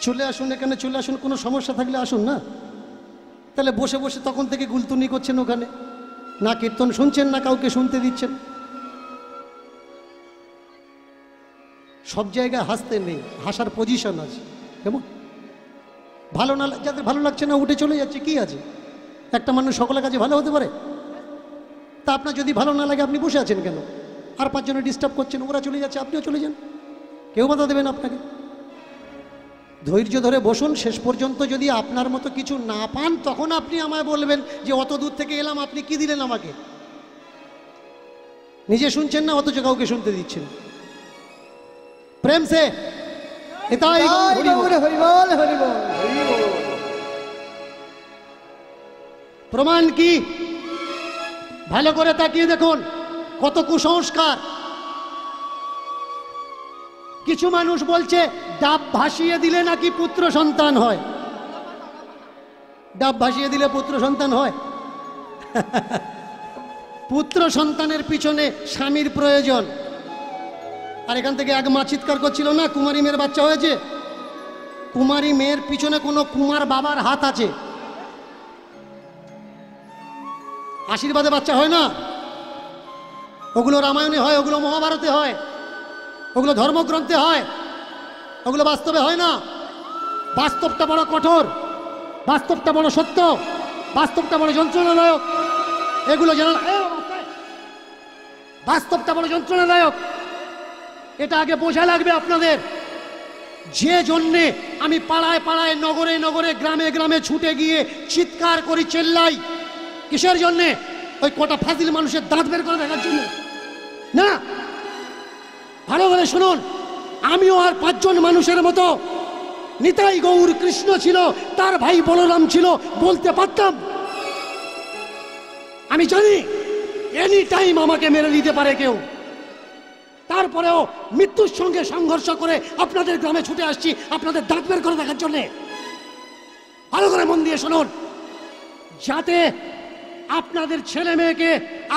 চলে আসুন, এখানে চলে আসুন, কোনো সমস্যা থাকলে আসুন না। তাহলে বসে বসে তখন থেকে গুলতুনি করছেন ওখানে, না কীর্তন শুনছেন না কাউকে শুনতে দিচ্ছেন। সব জায়গায় হাসতে নেই, হাসার পজিশন আছে। কেমন ভালো না, যাদের ভালো লাগছে না উঠে চলে যাচ্ছে, কি আছে? একটা মানুষ সকলের কাছে ভালো হতে পারে? তা আপনার যদি ভালো না লাগে আপনি বসে আছেন কেন? আর পাঁচজনে ডিস্টার্ব করছেন, ওরা চলে যাচ্ছে, আপনিও চলে যান, কেউ বাধা দেবেন আপনাকে। ধৈর্য ধরে বসুন, শেষ পর্যন্ত যদি আপনার মতো কিছু না পান তখন আপনি আমায় বলবেন যে অত দূর থেকে এলাম, আপনি কি দিলেন আমাকে? নিজে শুনছেন না, অথচ কাউকে শুনতে দিচ্ছেন। প্রেম সে এটাই প্রমাণ কি? ভালো করে তাকিয়ে দেখুন কত কুসংস্কার। কিছু মানুষ বলছে ডাব ভাসিয়ে দিলে নাকি পুত্র সন্তান হয়। ডাব ভাসিয়ে দিলে পুত্র সন্তান হয়? পুত্র সন্তানের পিছনে স্বামীর প্রয়োজন। আর এখান থেকে এক মা চিৎকার করছিল না, কুমারী মেয়ের বাচ্চা হয়েছে। কুমারী মেয়ের পিছনে কোনো কুমার বাবার হাত আছে। আশীর্বাদে বাচ্চা হয় না, ওগুলো রামায়ণে হয়, ওগুলো মহাভারতে হয়, ওগুলো ধর্মগ্রন্থে হয়, ওগুলো বাস্তবে হয় না। বাস্তবটা বড় কঠোর, বাস্তবটা বড় সত্য, বাস্তবটা বড় যন্ত্রণাদায়ক। এগুলো যেন বাস্তবটা বড় যন্ত্রণাদায়ক, এটা আগে বোঝা লাগবে আপনাদের। যে জন্যে আমি পাড়ায় পাড়ায়, নগরে নগরে, গ্রামে গ্রামে ছুটে গিয়ে চিৎকার করি, চেল্লাই, কিসের জন্যে? ওই কটা ফাজিল মানুষের দাঁত বের করে দেখার জন্য না। ভালো করে শুনুন, আমিও আর পাঁচজন মানুষের মতো নিতাই গৌর কৃষ্ণ ছিল, তার ভাই বলরাম ছিল, বলতে পারতাম। আমি জানি এনি টাইম আমাকে মেরে দিতে পারে কেউ, তারপরেও মৃত্যুর সঙ্গে সংঘর্ষ করে আপনাদের গ্রামে ছুটে আসছি আপনাদের দাঁত বের করে দেখার জন্যে। ভালো করে মন দিয়ে শুনুন, যাতে আপনাদের ছেলে মেয়েকে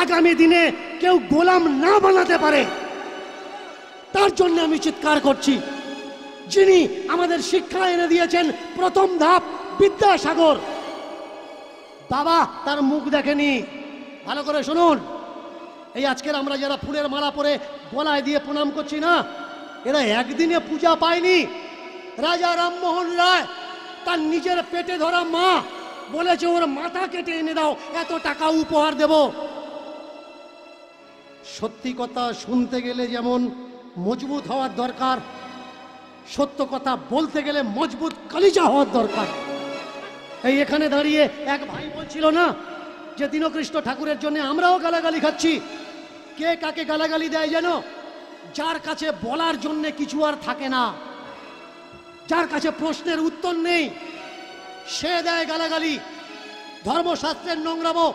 আগামী দিনে কেউ গোলাম না বানাতে পারে, তার জন্য আমি চিৎকার করছি। যিনি আমাদের শিক্ষা এনে দিয়েছেন প্রথম ধাপ, বিদ্যাসাগর বাবা তার মুখ দেখেনি। ভালো করে শুনুন, এই আজকের আমরা যারা ফুলের মালা পরে গলায় দিয়ে প্রণাম করছি না, এরা একদিনে পূজা পায়নি। রাজা রামমোহন রায় তার নিজের পেটে ধরা মা বলেছে ওর মাথা কেটে এনে দাও, এত টাকা উপহার দেব। সত্যি কথা শুনতে গেলে যেমন মজবুত হওয়ার দরকার, সত্য কথা বলতে গেলে মজবুত কলিজা হওয়ার দরকার। এই এখানে দাঁড়িয়ে এক ভাই বলছিল না যে দীনকৃষ্ণ ঠাকুরের জন্য আমরাও গালাগালি খাচ্ছি। কে কাকে গালাগালি দেয় যেন? যার কাছে বলার জন্য কিছু আর থাকে না, যার কাছে প্রশ্নের উত্তর নেই, সে দেয় গালাগালি। ধর্মশাস্ত্রের নোংরামো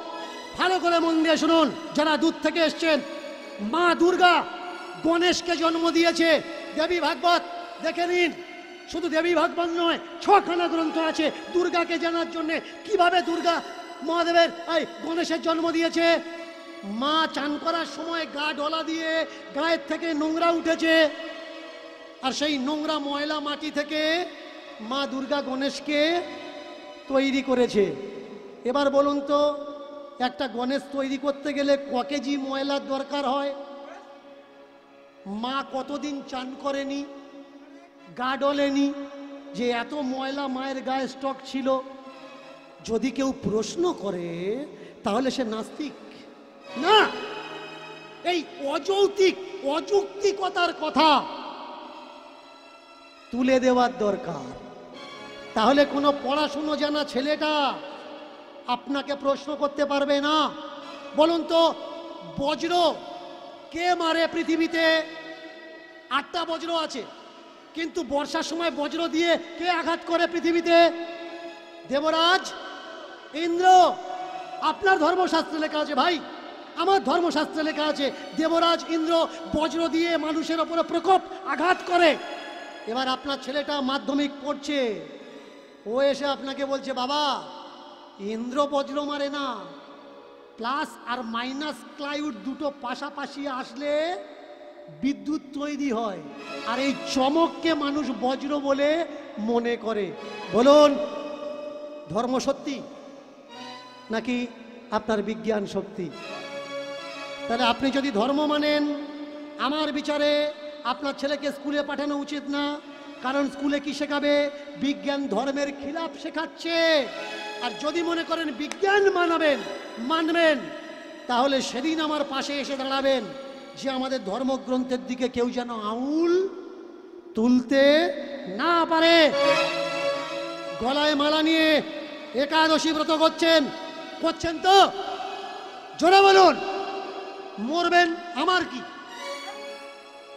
ভালো করে মন দিয়ে শুনুন। যারা দূর থেকে এসছেন, মা দুর্গা গণেশকে জন্ম দিয়েছে। দেবী ভাগবত দেখে নিন, শুধু দেবী ভাগবত নয়, 6খানা গ্রন্থ আছে দুর্গাকে জানার জন্য, কিভাবে দুর্গা মহাদেবের গণেশের জন্ম দিয়েছে। মা চান করার সময় গা ঢলা দিয়ে গায়ের থেকে নোংরা উঠেছে, আর সেই নোংরা ময়লা মাটি থেকে মা দুর্গা গণেশকে তৈরি করেছে। এবার বলুন তো, একটা গণেশ তৈরি করতে গেলে ক কেজি ময়লার দরকার হয়? মা কতদিন চান করেনি, গা ডলেনি, যে এত ময়লা মায়ের গায়ে স্টক ছিল? যদি কেউ প্রশ্ন করে তাহলে সে নাস্তিক না। এই অযৌক্তিক অযৌক্তিকতার কথা তুলে দেওয়ার দরকার। তাহলে কোনো পড়াশুনো জানা ছেলেটা আপনাকে প্রশ্ন করতে পারবে না। বলুন তো, বজ্র কে মারে পৃথিবীতে? 8টা বজ্র আছে, কিন্তু বর্ষার সময় বজ্র দিয়ে কে আঘাত করে পৃথিবীতে? দেবরাজ ইন্দ্র। আপনার ধর্মশাস্ত্রে লেখা আছে ভাই, আমার ধর্মশাস্ত্রে লেখা আছে দেবরাজ ইন্দ্র বজ্র দিয়ে মানুষের ওপরে প্রকোপ আঘাত করে। এবার আপনার ছেলেটা মাধ্যমিক পড়ছে, ও এসে আপনাকে বলছে বাবা ইন্দ্র বজ্র মারে না, প্লাস আর মাইনাস ক্লাউড দুটো পাশাপাশি আসলে বিদ্যুৎ তৈরি হয়, আর এই চমককে মানুষ বজ্র বলে মনে করে। বলুন, ধর্ম সত্যি নাকি আপনার বিজ্ঞান শক্তি? তাহলে আপনি যদি ধর্ম মানেন, আমার বিচারে আপনার ছেলেকে স্কুলে পাঠানো উচিত না। কারণ স্কুলে কি শেখাবে? বিজ্ঞান ধর্মের খিলাফ শেখাচ্ছে। আর যদি মনে করেন বিজ্ঞান মানবেন, তাহলে সেদিন আমার পাশে এসে দাঁড়াবেন যে আমাদের ধর্মগ্রন্থের দিকে কেউ যেন আঙুল তুলতে না পারে। গলায় মালা নিয়ে একাদশী ব্রত করছেন তো? জোরে বলুন। মরবেন, আমার কি?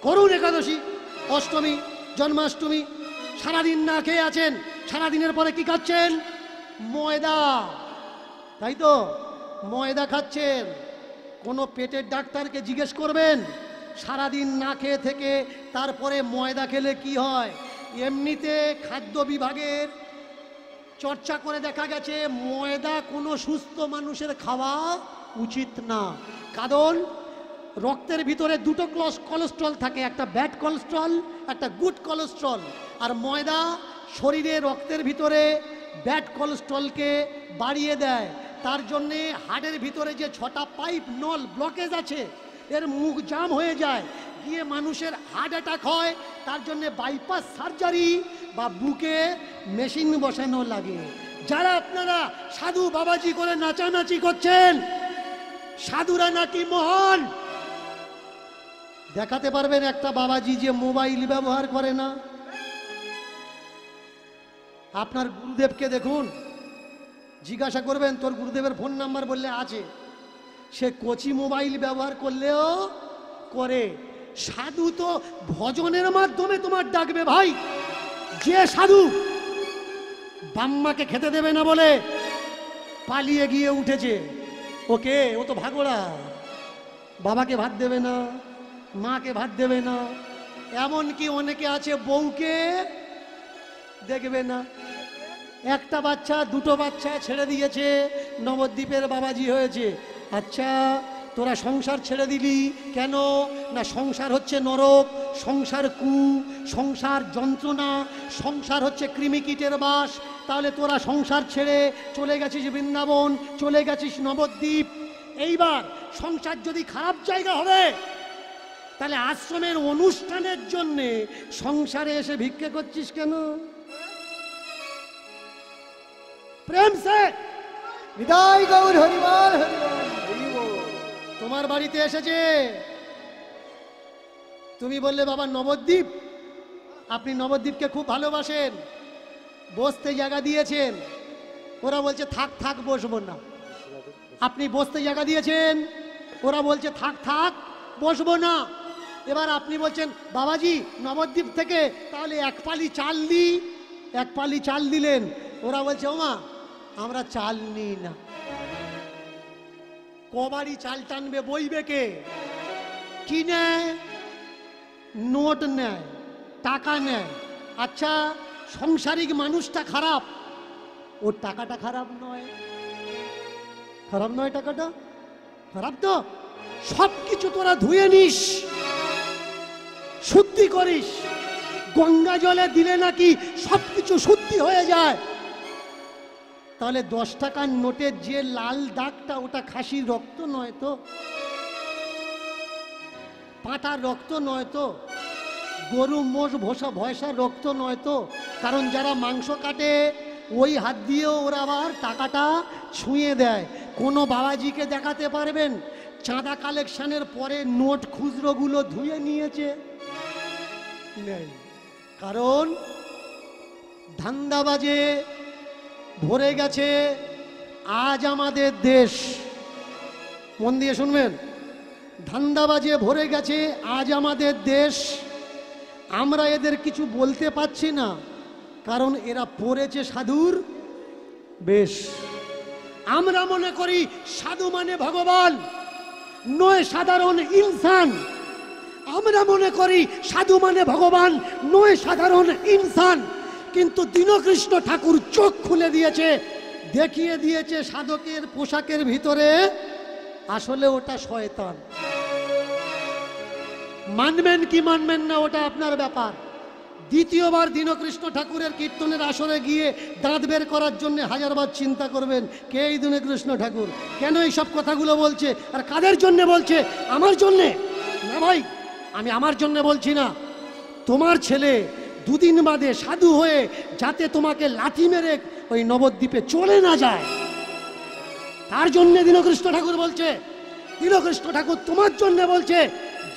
করুন একাদশী, অষ্টমী, জন্মাষ্টমী, সারাদিন না খেয়ে আছেন, সারাদিনের পরে কি খাচ্ছেন? ময়দা, তাই তো? ময়দা খাচ্ছেন। কোনো পেটের ডাক্তারকে জিজ্ঞেস করবেন সারাদিন না খেয়ে থেকে তারপরে ময়দা খেলে কি হয়? এমনিতে খাদ্য বিভাগের চর্চা করে দেখা গেছে ময়দা কোনো সুস্থ মানুষের খাওয়া উচিত না। কারণ রক্তের ভিতরে দুটো কোলেস্ট্রল থাকে, একটা ব্যাড কোলেস্ট্রল, একটা গুড কোলেস্ট্রল। আর ময়দা শরীরে রক্তের ভিতরে ব্যাড কোলেস্ট্রলকে বাড়িয়ে দেয়। তার জন্যে হার্টের ভিতরে যে 6টা পাইপ নল ব্লকেজ আছে, এর মুখ জাম হয়ে যায়, গিয়ে মানুষের হার্ট অ্যাটাক হয়। তার জন্যে বাইপাস সার্জারি বা বুকে মেশিন বসানো লাগে। যারা আপনারা সাধু বাবাজি করে নাচানাচি করছেন, সাধুরা নাকি মহান? দেখাতে পারবেন একটা বাবাজি যে মোবাইল ব্যবহার করে না? আপনার গুরুদেবকে দেখুন, জিজ্ঞাসা করবেন তোর গুরুদেবের ফোন নাম্বার, বললে আছে। সে কচি মোবাইল ব্যবহার করলেও করে। সাধু তো ভজনের মাধ্যমে তোমার ডাকবে ভাই। যে সাধু বাম্মাকে খেতে দেবে না বলে পালিয়ে গিয়ে উঠেছে, ওকে, ও তো ভাগোড়া, বাবাকে ভাত দেবে না, মাকে ভাত দেবে না, এমনকি অনেকে আছে বউকে দেখবে না। একটা বাচ্চা, দুটো বাচ্চা ছেড়ে দিয়েছে, নবদ্বীপের বাবাজি হয়েছে। আচ্ছা, তোরা সংসার ছেড়ে দিলি কেন? না, সংসার হচ্ছে নরক, সংসার সংসার যন্ত্রণা, সংসার হচ্ছে কৃমিকীটের বাস। তাহলে তোরা সংসার ছেড়ে চলে গেছিস বৃন্দাবন, চলে গেছিস নবদ্বীপ। এইবার সংসার যদি খারাপ জায়গা হবে, তাহলে আশ্রমের অনুষ্ঠানের জন্যে সংসারে এসে ভিক্ষে করছিস কেন? প্রেম সে বিদায় গৌর হরিবল হরিবল। তোমার বাড়িতে এসেছে, তুমি বললে বাবা নবদ্বীপ, আপনি নবদ্বীপকে খুব ভালোবাসেন, বসতে জায়গা দিয়েছেন। ওরা বলছে থাক থাক বসবো না। আপনি বসতে জায়গা দিয়েছেন, ওরা বলছে থাক থাক বসবো না। এবার আপনি বলছেন বাবাজি নবদ্বীপ থেকে তাহলে 1 পালি চাল দিই, 1 পালি চাল দিলেন। ওরা বলছে ওমা আমরা চাল নিই না। কবাড়ি চাল টানবে, বইবে কে? কি নেয়? নোট নেয়, টাকা নেয়। আচ্ছা, সংসারিক মানুষটা খারাপ, ওর টাকাটা খারাপ নয়? খারাপ নয়, টাকাটা খারাপ তো। সব কিছু তোরা ধুয়ে নিস, শুদ্ধি করিস। গঙ্গা জলে দিলে নাকি সব কিছু শুদ্ধি হয়ে যায়। তাহলে 10 টাকার নোটের যে লাল দাগটা, ওটা খাসির রক্ত নয় তো? পাঁটার রক্ত নয় তো? গরু মোষ ভয়সার রক্ত নয় তো? কারণ যারা মাংস কাটে ওই হাত দিয়েও ওরা আবার টাকাটা ছুঁয়ে দেয়। কোনো বাবাজিকে দেখাতে পারবেন চাঁদা কালেকশনের পরে নোট খুচরোগুলো ধুয়ে নিয়েছে? নেই। কারণ ধান্দাবাজে ভরে গেছে আজ আমাদের দেশ। মন দিয়ে শুনবেন, ধান্দাবাজে ভরে গেছে আজ আমাদের দেশ। আমরা এদের কিছু বলতে পারছি না, কারণ এরা পড়েছে সাধুর বেশ। আমরা মনে করি সাধু মানে ভগবান, নয় সাধারণ ইনসান। আমরা মনে করি সাধু মানে ভগবান, নয় সাধারণ ইনসান। কিন্তু দীনকৃষ্ণ ঠাকুর চোখ খুলে দিয়েছে, দেখিয়ে দিয়েছে সাধকের পোশাকের ভিতরে আসলে ওটা শয়তান। মানবেন কি মানবেন না ওটা আপনার ব্যাপার। দ্বিতীয়বার দীনকৃষ্ণ ঠাকুরের কীর্তনের আসরে গিয়ে দাঁত বের করার জন্য হাজারবার চিন্তা করবেন কে এই দীনকৃষ্ণ ঠাকুর, কেন এই সব কথাগুলো বলছে, আর কাদের জন্য বলছে? আমার জন্যে না ভাই, আমি আমার জন্য বলছি না। তোমার ছেলে দুদিন বাদে সাধু হয়ে যাতে তোমাকে লাথি মেরে ওই নবদ্বীপে চলে না যায়, তার জন্য দীনকৃষ্ণ ঠাকুর বলছে। দীনকৃষ্ণ ঠাকুর তোমার জন্য বলছে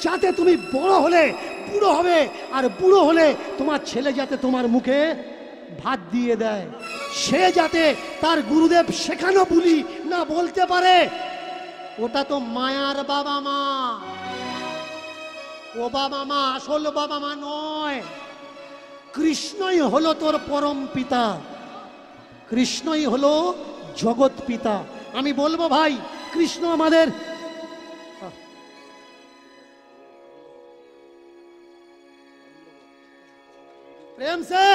যাতে তুমি বড় হলে বুড়ো হবে, আর বুড়ো হলে তোমার ছেলে যাতে তোমার মুখে ভাত দিয়ে দেয়, সে যাতে তার গুরুদেব শেখানো বুলি না বলতে পারে। ওটা তো মায়ার বাবা মা, ও বাবা মা আসল বাবা মা নয়। কৃষ্ণই হলো তোর পরম পিতা, কৃষ্ণই হলো জগৎ পিতা। আমি বলবো ভাই, কৃষ্ণ আমাদের প্রেম সে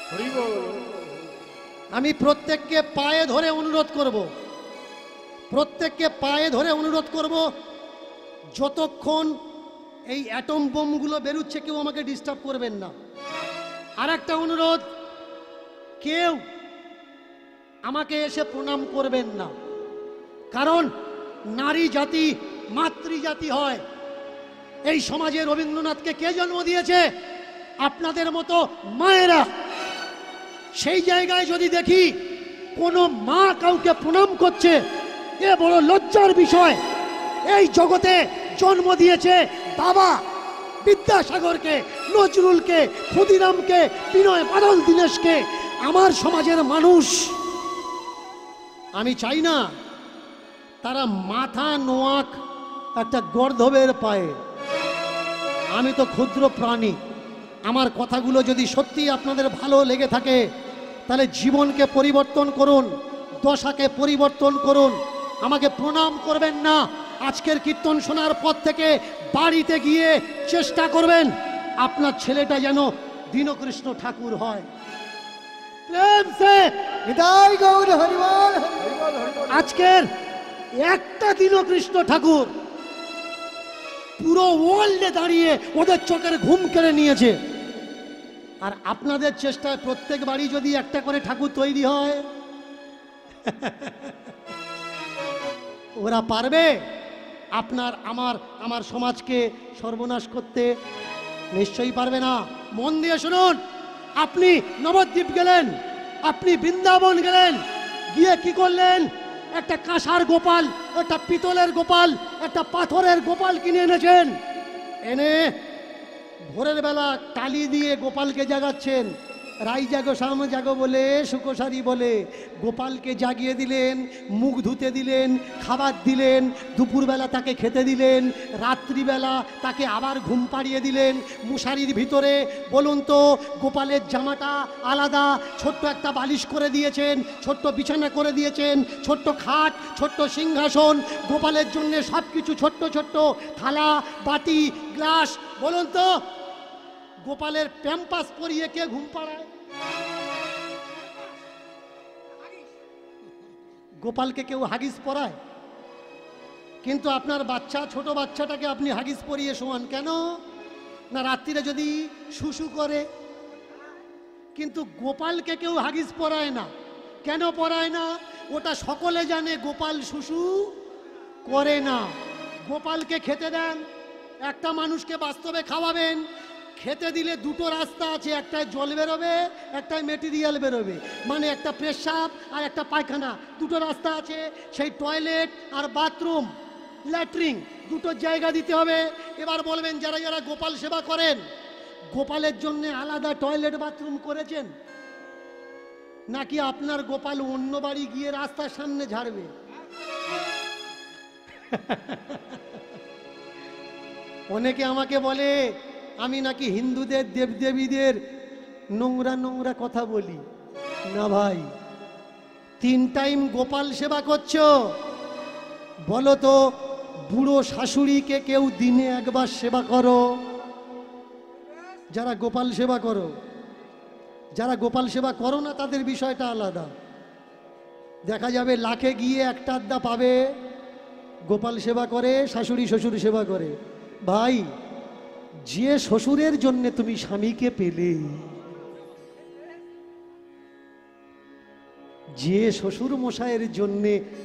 হরি বল। আমি প্রত্যেককে পায়ে ধরে অনুরোধ করব, প্রত্যেককে পায়ে ধরে অনুরোধ করব, যতক্ষণ এই অ্যাটম বোমগুলো বেরুচ্ছে কেউ আমাকে ডিস্টার্ব করবেন না। আর একটা অনুরোধ, কেউ আমাকে এসে প্রণাম করবেন না, কারণ নারী জাতি মাতৃজাতি হয়। এই সমাজে রবীন্দ্রনাথকে কে জন্ম দিয়েছে? আপনাদের মতো মায়েরা। সেই জায়গায় যদি দেখি কোনো মা কাউকে প্রণাম করছে, এ বড় লজ্জার বিষয়। এই জগতে জন্ম দিয়েছে বাবা বিদ্যাসাগরকে, নজরুলকে, ক্ষুদিরামকে, বিনয় বাদল দীনেশকে। আমার সমাজের মানুষ, আমি চাই না তারা মাথা নোয়াক একটা গর্ধবের পায়ে। আমি তো ক্ষুদ্র প্রাণী, আমার কথাগুলো যদি সত্যি আপনাদের ভালো লেগে থাকে তাহলে জীবনকে পরিবর্তন করুন, দশাকে পরিবর্তন করুন। আমাকে প্রণাম করবেন না। আজকের কীর্তন শোনার পর থেকে বাড়িতে গিয়ে চেষ্টা করবেন আপনার ছেলেটা যেন দীনকৃষ্ণ ঠাকুর হয়। প্রেম সে নিতাই গৌর হরিবল হরিবল হরিবল। আজকের একটা দীনকৃষ্ণ ঠাকুর পুরো ওয়ার্ল্ডে দাঁড়িয়ে ওদের চোখের ঘুম কেড়ে নিয়েছে। আর আপনাদের চেষ্টায় প্রত্যেক বাড়ি যদি একটা করে ঠাকুর তৈরি হয়, ওরা পারবে আপনার আমার সমাজকে সর্বনাশ করতে? নিশ্চয়ই পারবে না। মন দিয়ে শুনুন, আপনি নবদ্বীপ গেলেন, আপনি বৃন্দাবন গেলেন, গিয়ে কি করলেন? একটা কাঁসার গোপাল, একটা পিতলের গোপাল, একটা পাথরের গোপাল কিনে এনেছেন। এনে ভোরের বেলা টালি দিয়ে গোপালকে জাগাচ্ছেন। রাই জাগো শাম জাগো বলে, সুকোসারি বলে গোপালকে জাগিয়ে দিলেন, মুখ ধুতে দিলেন, খাবার দিলেন, দুপুরবেলা তাকে খেতে দিলেন, রাত্রিবেলা তাকে আবার ঘুম পাড়িয়ে দিলেন মশারির ভিতরে। বলুন তো, গোপালের জামাটা আলাদা, ছোট্ট একটা বালিশ করে দিয়েছেন, ছোট্ট বিছানা করে দিয়েছেন, ছোট্ট খাট, ছোট্ট সিংহাসন, গোপালের জন্য সব কিছু ছোট্ট ছোট্ট থালা, বাটি, গ্লাস। বলুন তো, গোপালের প্যাম্পাস পরিয়ে কে ঘুম পাড়ায়? গোপালকে কেউ হাগিস পরায়? কিন্তু আপনার বাচ্চা, ছোট বাচ্চাটাকে আপনি হাগিস পরিয়ে শোয়ান কেন? না রাত্রিরে যদি শুশু করে। কিন্তু গোপালকে কেউ হাগিস পরায় না। কেন পরায় না? ওটা সকলে জানে গোপাল শুশু করে না। গোপালকে খেতে দেন, একটা মানুষকে বাস্তবে খাওয়াবেন। খেতে দিলে দুটো রাস্তা আছে, একটায় জল বেরোবে, একটায় মেটেরিয়াল বেরোবে, মানে একটা পেশাব আর একটা পায়খানা, দুটো রাস্তা আছে। সেই টয়লেট আর বাথরুম, ল্যাট্রিন, দুটো জায়গা দিতে হবে। এবার বলবেন, যারা যারা গোপাল সেবা করেন, গোপালের জন্য আলাদা টয়লেট বাথরুম করেছেন নাকি আপনার গোপাল অন্য বাড়ি গিয়ে রাস্তার সামনে ঝাড়বে? অনেকে আমাকে বলে আমি নাকি হিন্দুদের দেবদেবীদের নোংরা নোংরা কথা বলি। না ভাই, 3 টাইম গোপাল সেবা করছো, বলো তো বুড়ো শাশুড়িকে কেউ দিনে একবার সেবা করো? যারা গোপাল সেবা করো, যারা গোপাল সেবা করো না তাদের বিষয়টা আলাদা। দেখা যাবে লাখে গিয়ে একটা আড্ডা পাবে, গোপাল সেবা করে, শাশুড়ি শ্বশুর সেবা করে। ভাই, যে শ্বশুরের জন্য তুমি স্বামীকে পেলে, যে শ্বশুর মশাইয়ের জন্য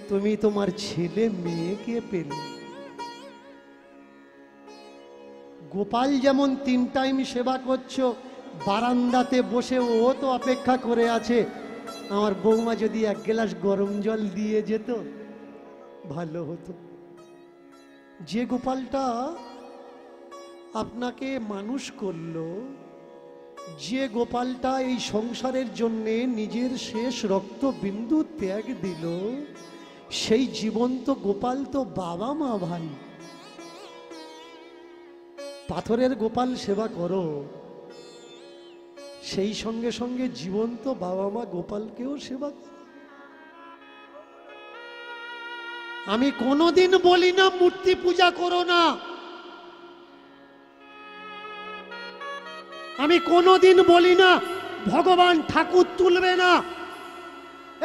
তুমি তোমার ছেলে মেয়েকে পেলে, গোপাল যেমন 3 টাইম সেবা করছো, বারান্দাতে বসে ও তো অপেক্ষা করে আছে, আমার বৌমা যদি 1 গ্লাস গরম জল দিয়ে যেত ভালো হতো। যে গোপালটা আপনাকে মানুষ করলো, যে গোপালটা এই সংসারের জন্য নিজের শেষ রক্তবিন্দু ত্যাগ দিল, সেই জীবন্ত গোপাল তো বাবা মা ভাই। পাথরের গোপাল সেবা করো, সেই সঙ্গে সঙ্গে জীবন্ত বাবা মা গোপালকেও সেবা করো। আমি কোনোদিন বলি না মূর্তি পূজা করো না, আমি কোনোদিন বলি না ভগবান ঠাকুর তুলবে না।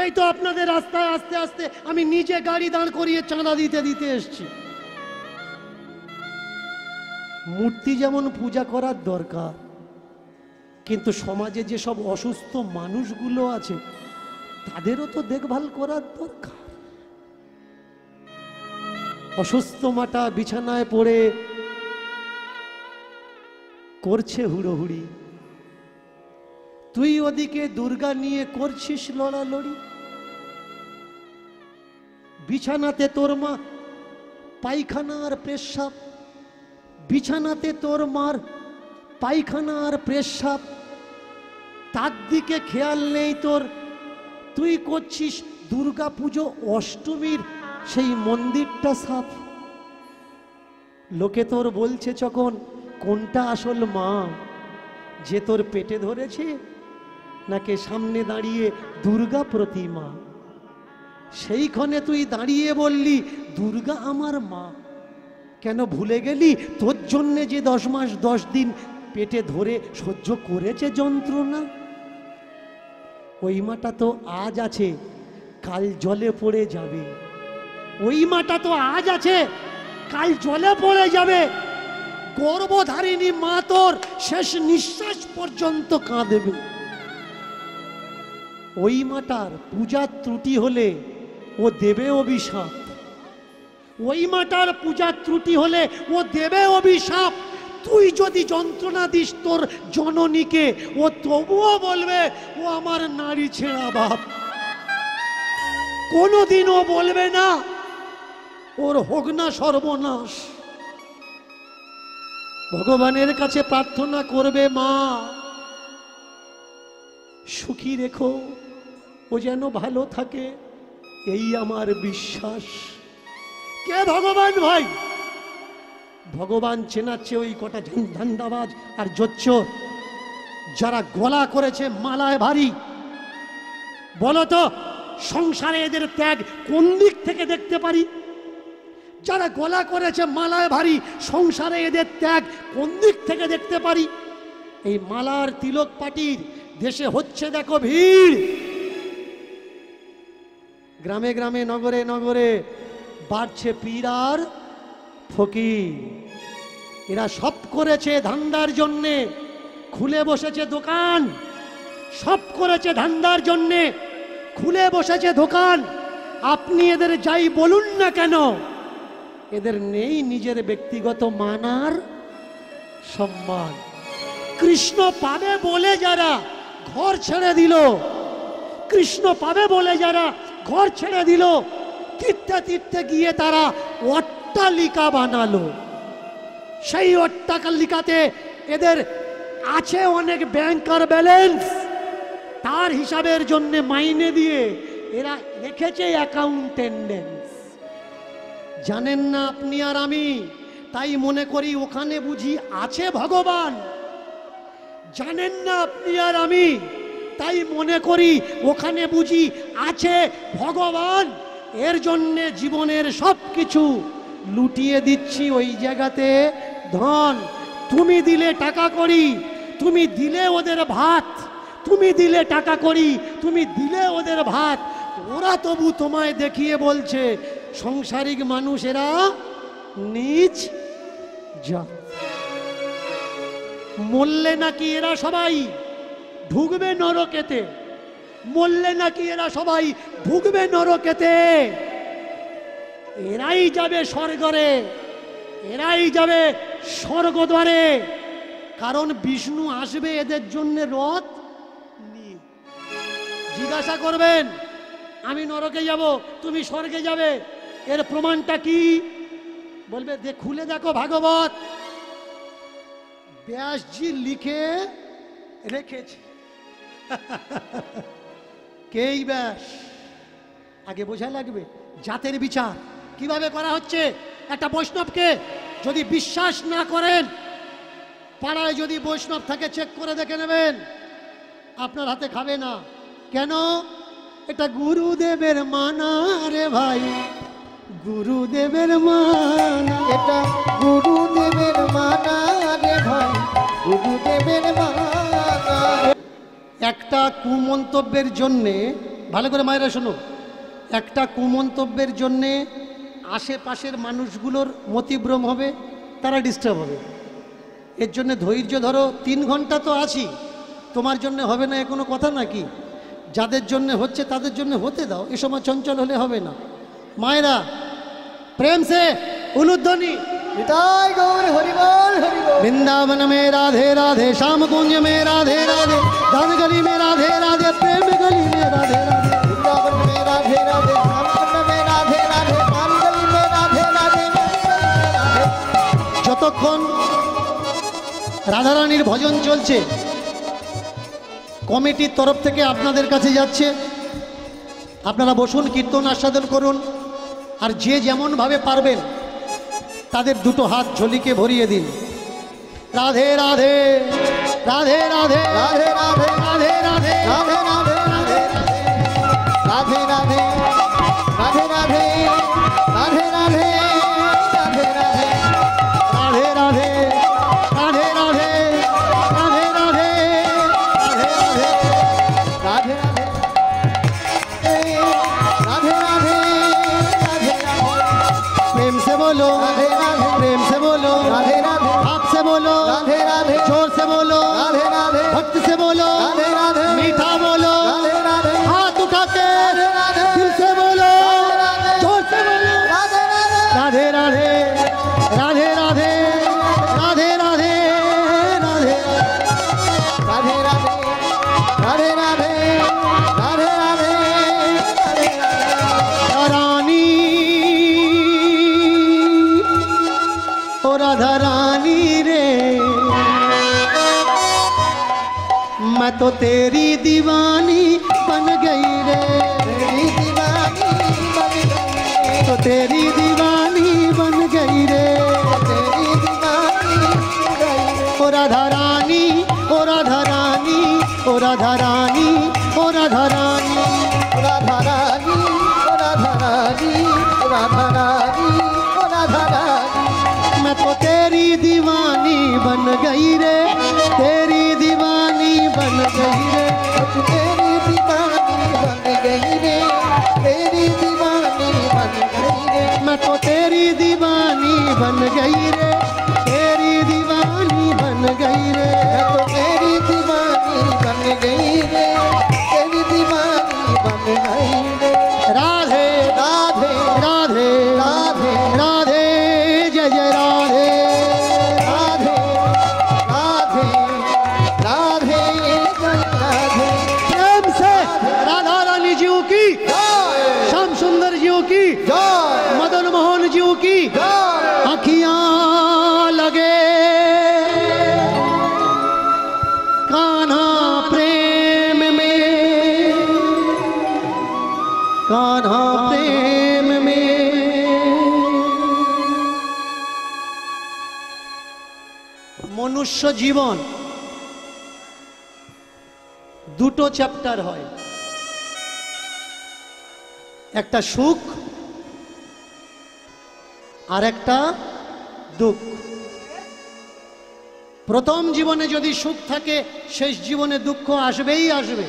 এই তো আপনাদের রাস্তায় আস্তে আস্তে আমি নিজে গাড়ি দাঁড় করিয়ে চাঁদা দিতে দিতে এসছি। মূর্তি যেমন পূজা করার দরকার, কিন্তু সমাজে যেসব অসুস্থ মানুষগুলো আছে তাদেরও তো দেখভাল করার দরকার। অসুস্থ মাটা বিছানায় পড়ে করছে হুড়োহুড়ি, তুই ওদিকে দুর্গা নিয়ে করছিস লড়ালড়ি। বিছানাতে তোর মা পায়খানা আর পেশাব, বিছানাতে তোর মার পায়খানা আর পেশাব, তার দিকে খেয়াল নেই তোর। তুই করছিস দুর্গা পুজো অষ্টমীর সেই মন্দিরটা সাফ। লোকে তোর বলছে যখন, কোনটা আসল মা, যে তোর পেটে ধরেছে নাকি সামনে দাঁড়িয়ে দুর্গা প্রতিমা? সেইখানে তুই দাঁড়িয়ে বললি দুর্গা আমার মা। কেন ভুলে গেলি তোর জন্যে যে 10 মাস 10 দিন পেটে ধরে সহ্য করেছে যন্ত্রণা? ওই মাটা তো আজ আছে, কাল জলে পড়ে যাবে। ওই মাটা তো আজ আছে, কাল জলে পড়ে যাবে। গর্ভধারিণী মা তোর শেষ নিঃশ্বাস পর্যন্ত কাঁদবে। ওই মাটার পূজার ত্রুটি হলে ও দেবে অভিশাপ। ওই মাটার পূজার ত্রুটি হলে ও দেবে অভিশাপ। তুই যদি যন্ত্রণা দিস তোর জননীকে, ও তবুও বলবে ও আমার নারী ছেঁড়া বাপ। কোনোদিনও বলবে না ওর হোক না সর্বনাশ। ভগবানের কাছে প্রার্থনা করবে, মা সুখী রেখো, ও যেন ভালো থাকে, এই আমার বিশ্বাস। কে ভগবান ভাই? ভগবান চেনাচ্ছে ওই কটা ধান্দাবাজ আর জোচ্চোর যারা গলা করেছে মালায় ভারী। বলো তো সংসারে এদের ত্যাগ কোন দিক থেকে দেখতে পারি? যারা গলা করেছে মালায় ভারী, সংসারে এদের ত্যাগ কোন দিক থেকে দেখতে পারি? এই মালার তিলক পাটির দেশে হচ্ছে দেখো ভিড়। গ্রামে গ্রামে নগরে নগরে বাড়ছে পীর আর ফকির। এরা সব করেছে ধান্দার জন্যে, খুলে বসেছে দোকান। সব করেছে ধান্দার জন্যে, খুলে বসেছে দোকান। আপনি এদের যাই বলুন না কেন, এদের নেই নিজের ব্যক্তিগত মান আর সম্মান। কৃষ্ণ পাবে বলে যারা ঘর ছেড়ে দিল, কৃষ্ণ পাবে বলে যারা ঘর ছেড়ে দিল, তীর্থে তীর্থে গিয়ে তারা অট্টালিকা বানালো। সেই অট্টালিকাতে এদের আছে অনেক ব্যাংকার ব্যালেন্স, তার হিসাবের জন্য মাইনে দিয়ে এরা রেখেছে অ্যাকাউন্টেন্ডেন্স। জানেন না আপনি আর আমি, তাই মনে করি ওখানে বুঝি আছে ভগবান। জানেন না আপনি আর আমি, তাই মনে করি ওখানে বুঝি আছে ভগবান। এর জন্যে জীবনের সব কিছু লুটিয়ে দিচ্ছি ওই জায়গাতে ধন। তুমি দিলে টাকা করি, তুমি দিলে ওদের ভাত, তুমি দিলে টাকা করি, তুমি দিলে ওদের ভাত। ওরা তবু তোমায় দেখিয়ে বলছে সংসারিক মানুষ এরা নিচ জাত। মরলে নাকি এরা সবাই ঢুকবে নরকেতে, মরলে নাকি এরা সবাই ঢুকবে নরকেতে। এরাই যাবে স্বর্গরে, এরাই যাবে স্বর্গদ্বারে, কারণ বিষ্ণু আসবে এদের জন্য রথ নিয়ে। জিজ্ঞাসা করবেন আমি নরকে যাব, তুমি স্বর্গে যাবে, এর প্রমাণটা কি? বলবে খুলে দেখো ভাগবত, ব্যাসজি লিখে রেখেছে। কেই ব্যাস? আগে বোঝা লাগবে জাতের বিচার কিভাবে করা হচ্ছে। একটা বৈষ্ণবকে যদি বিশ্বাস না করেন, পাড়ায় যদি বৈষ্ণব থাকে চেক করে দেখে নেবেন, আপনার হাতে খাবে না। কেন? এটা গুরুদেবের মানা রে ভাই, গুরুদেবের মানা। এটা গুরুদেবের মানা রে ভাই, গুরুদেবের মানা। একটা কুমন্তব্যের জন্যে, ভালো করে মায়েরা শোনো, একটা কুমন্তব্যের জন্যে আশেপাশের মানুষগুলোর মতিভ্রম হবে, তারা ডিস্টার্ব হবে। এর জন্য ধৈর্য ধরো, 3 ঘন্টা তো আছি, তোমার জন্য হবে না এ কোনো কথা নাকি? যাদের জন্য হচ্ছে তাদের জন্য হতে দাও, এ সময় চঞ্চল হলে হবে না। মায়েরা প্রেম সে উলুধ্বনি। নিতাই গৌর হরিবল হরিবল। वृंदावन में राधे राधे, श्याम कुंज में राधे राधे, दान गली में राधे राधे, प्रेम गली में राधे राधे। वृंदावन में राधे राधे, श्यामकुंड में राधे राधे, कानगली में राधे राधे, राधे। যতক্ষণ রাধারানীর ভজন চলছে, কমিটির তরফ থেকে আপনাদের কাছে যাচ্ছে, আপনারা বসুন, কীর্তন আস্বাদন করুন। আর যে যেমনভাবে পারবেন তাদের 2 হাত ঝোলিকে ভরিয়ে দিন। রাধে রাধে, রাধে রাধে, রাধে রাধে, রাধে রাধে, রাধে রাধে, রাধে রাধে, রাধে রাধে, রাধে রাধে, রাধে রাধে, রাধে রাধে, রাধে রাধে, রাধে রাধে, রাধে রাধে, রাধে রাধে, राधे राधे, राधे राधे, प्रेम से बोलो, राधे राधे, प्रेम से बोलो, राधे राधे, आप से बोलो, राधे राधे, जोर से बोलो, राधे राधे, भक्ति से बोलो, राधे राधे, मीठा बोलो, राधे राधे, हाथ उठा के राधे, दिल से बोलो, राधे, जोर से बोलो। राधे राधे राधे, राधे राधे, राधे राधे, राधे राधे, राधे राधे, राधे राधे, रानी ओ राधा रानी रे, मैं तो तेरी दीवानी बन गई रे, तेरी दीवानी बन गई, तो तेरी दीवानी बन गई रे, तेरी दीवानी बन गई, ओ राधा रानी, ओ राधा रानी, ओ राधा रानी, ओ राधा रानी। राधा रानी, राधा रानी, राधा रानी, राधा रानी। मैं तो तेरी दीवानी बन गई रे, तेरी दीवानी बन गई रे, तेरी दीवानी बन गई रे, तेरी दीवानी बन गई रे, मैं तो तेरी दीवानी बन गई रे, तेरी दीवानी बन गई रे। मैं तो तेरी दीवानी बन गई रे, तेरी दीवानी बन गई रे। राधे राधे राधे, राधे राधे जय जय राधे, राधे राधे, राधे जय राधे। प्रेम से राधा रानी जी की, जय श्याम सुंदर जी की, जय मदन मोहन जी की जय। आखियां लगे कान्हा प्रेम में, कान्हा प्रेम में। মনুষ্য জীবন 2টো চ্যাপ্টার হয়, একটা সুখ আর একটা দুঃখ। প্রথম জীবনে যদি সুখ থাকে, শেষ জীবনে দুঃখ আসবেই আসবে।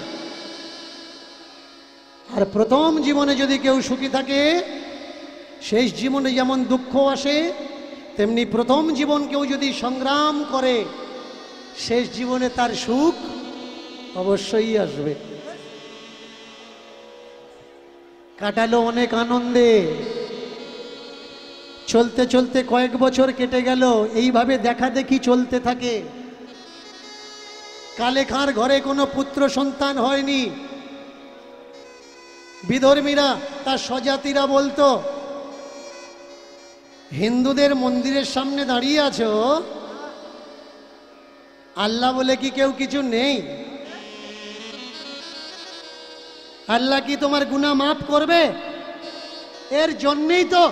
আর প্রথম জীবনে যদি কেউ সুখী থাকে, শেষ জীবনে যেমন দুঃখ আসে, তেমনি প্রথম জীবন কেউ যদি সংগ্রাম করে, শেষ জীবনে তার সুখ অবশ্যই আসবে। কাটালো অনেক আনন্দে, চলতে চলতে কয়েক বছর কেটে গেল, এইভাবে দেখা দেখি চলতে থাকে। কালেখার ঘরে কোনো পুত্র সন্তান হয়নি। বিধর্মীরা, তার স্বজাতিরা বলতো, হিন্দুদের মন্দিরের সামনে দাঁড়িয়ে আছো, আল্লাহ বলে কি কেউ কিছু নেই? আল্লাহ কি তোমার গুনাহ মাফ করবে? এর জন্যই তো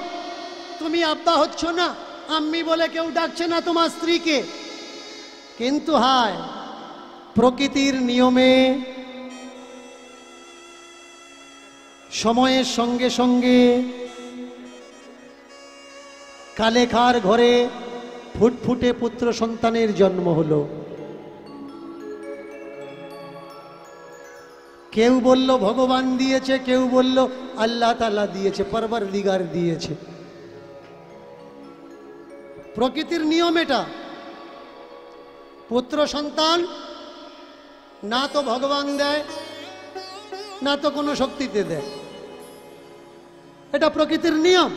তুমি আব্বা হচ্ছ না, আম্মি বলে কেউ ডাকছে না তোমার স্ত্রীকে। কিন্তু হায়, প্রকৃতির নিয়মে সময়ের সঙ্গে সঙ্গে কালেখার ঘরে ফুটফুটে পুত্র সন্তানের জন্ম হলো। কেউ বলল ভগবান দিয়েছে, কেউ বলল আল্লাহ তাআলা দিয়েছে, পরবর্তীগার দিয়েছে। প্রকৃতির নিয়ম এটা। পুত্র সন্তান না তো ভগবান দেয়, না তো কোনো শক্তিতে দেয়, এটা প্রকৃতির নিয়ম।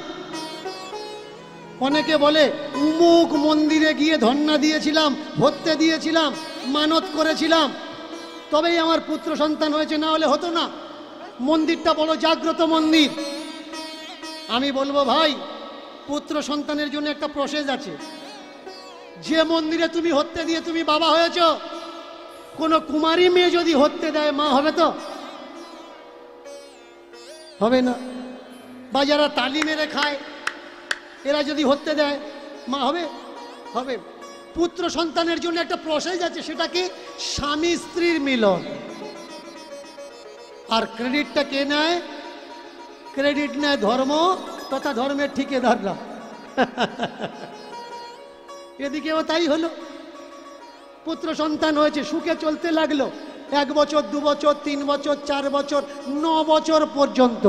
অনেকে বলে উমুক মন্দিরে গিয়ে ধন্না দিয়েছিলাম, ভর্তে দিয়েছিলাম, মানত করেছিলাম, তবেই আমার পুত্র সন্তান হয়েছে, না হলে হতো না। মন্দিরটা বড় জাগ্রত মন্দির। আমি বলবো ভাই, পুত্র সন্তানের জন্য একটা প্রসেস আছে। যে মন্দিরে তুমি হত্যে দিয়ে তুমি বাবা হয়েছ, কোনো কুমারী মেয়ে যদি হত্যে দেয়, মা হবে তো? হবে না। বা যারা তালি মেরে খায়, এরা যদি হত্যে দেয়, মা হবে? হবে। পুত্র সন্তানের জন্য একটা প্রসেস আছে, সেটা কি? স্বামী স্ত্রীর মিলন। আর ক্রেডিটটা কে নেয়? ক্রেডিট নেয় ধর্ম তথা ধর্মের ঠিকাদাররা। এদিকেও তাই হলো। পুত্র সন্তান হয়েছে, সুখে চলতে লাগলো। 1 বছর, 2 বছর, 3 বছর, 4 বছর, 9 বছর পর্যন্ত